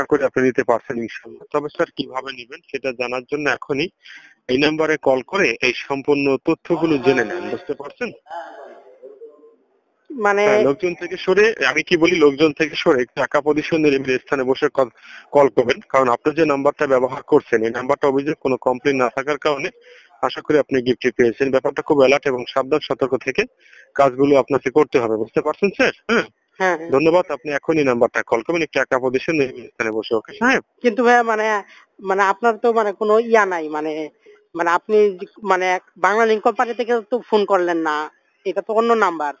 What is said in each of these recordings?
করি আপনি নিতে পারছেন ইনশাআল্লাহ। তবে স্যার কিভাবে নিবেন সেটা জানার জন্য এখনই এই নাম্বারে কল করে এই সম্পূর্ণ তথ্যগুলো জেনে নেন, বুঝতে পারছেন? মানে হ্যাঁ, লোকজন থেকে সরে, আমি কি বলি, লোকজন থেকে সরে টাকা পজিশন নিরিবিলি স্থানে বসে কল করবেন। কারণ আপনি যে নাম্বারটা ব্যবহার করছেন এই নাম্বারটা অভিযোগ কোনো কমপ্লেন না থাকার কারণে আশা করি আপনি গিফটটি পেয়েছেন। ব্যাপারটা খুব অ্যালার্ট এবং সাবধান সতর্ক থেকে কাজগুলো আপনাকে করতে হবে, বুঝতে পারছেন স্যার? হ্যাঁ, হ্যাঁ, ধন্যবাদ। আপনি এখনই নাম্বারটা কল করবেন একটু টাকা পজিশন নিরিবিলি স্থানে বসে। ওকে সাহেব? কিন্তু ভাইয়া মানে মানে আপনার তো মানে কোনো ইয়া নাই, মানে মানে আপনি মানে বাংলা লিঙ্ক কোম্পানি থেকে তো ফোন করলেন না, এটা তো অন্য নাম্বার।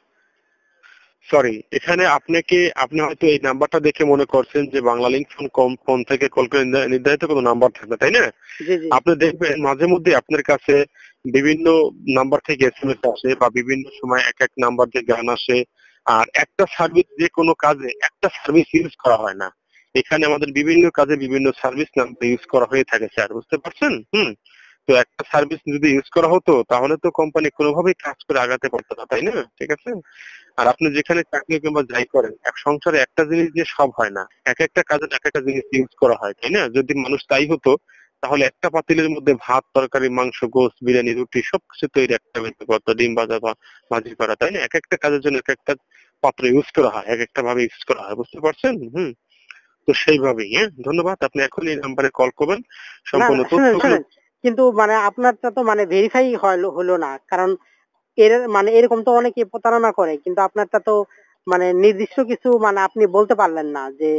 সরি, এখানে আপনি হয়তো এই নাম্বারটা দেখে মনে করছেন যে বাংলা লিংক ফোন থেকে কল করে নির্ধারিত কোনো নাম্বার থাকবে, তাই না? জি জি। আপনি দেখবেন মাঝে মধ্যে আপনার কাছে বিভিন্ন নাম্বার থেকে এসএমএস আসে বা বিভিন্ন সময় এক এক নাম্বার থেকে গান আসে। আর একটা সার্ভিস, যে কোনো কাজে একটা সার্ভিস ইউজ করা হয় না। এখানে আমাদের বিভিন্ন কাজে বিভিন্ন সার্ভিস নাম্বার ইউজ করা হয়ে থাকে স্যার, বুঝতে পারছেন? তো একটা সার্ভিস যদি ইউজ করা হতো তাহলে তো কোম্পানি কোনোভাবেই কাজ করে আগাতে পারতো না, তাই না? ঠিক আছে। আর আপনি যেখানে চাকরি কিংবা যাই করেন, এক সংসারে একটা জিনিস দিয়ে সব হয় না, এক একটা কাজে এক একটা জিনিস ইউজ করা হয়, তাই না? যদি মানুষ তাই হতো তাহলে একটা পাতিলের মধ্যে ভাত, তরকারি, মাংস, গোশত, বিরিয়ানি, রুটি সবকিছু তৈরি একটা ব্যক্তি করতো, ডিম ভাজা বা ভাজি করা, তাই না? এক একটা কাজের জন্য এক একটা পাত্র ইউজ করা হয়, এক একটা ভাবে ইউজ করা হয়, বুঝতে পারছেন? তো সেইভাবেই। হ্যাঁ, ধন্যবাদ। আপনি এখন এই নাম্বারে কল করবেন না সম্পূর্ণ শুনেন তথ্যগুলো। শুনেন, কিন্তু মানে আপনারটা তো মানে ভেরিফাই হলো না, কারণ এর মানে এরকম তো অনেকে প্রতারণা করে, কিন্তু আপনারটা তো মানে নির্দিষ্ট কিছু মানে আপনি বলতে পারলেন না যে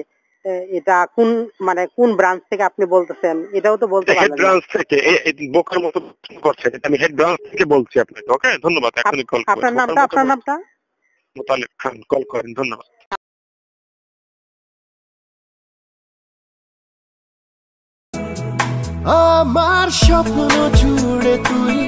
এটা কোন মানে কোন ব্রাঞ্চ থেকে আপনি বলতেছেন, এটাও তো বলতে হেড পারলেন না। ব্রাঞ্চ থেকে বোকার মতো প্রশ্ন করছেন, এটা আমি হেড ব্রাঞ্চ থেকে বলছি আপনাকে। ওকে, ধন্যবাদ। এখনই কল করবেন। আপনার বোকার নামটা মতো আপনার বলছি। নামটা মোতালেব খান, কল করেন। ধন্যবাদ। আমার স্বপ্ন জুড়ে তুই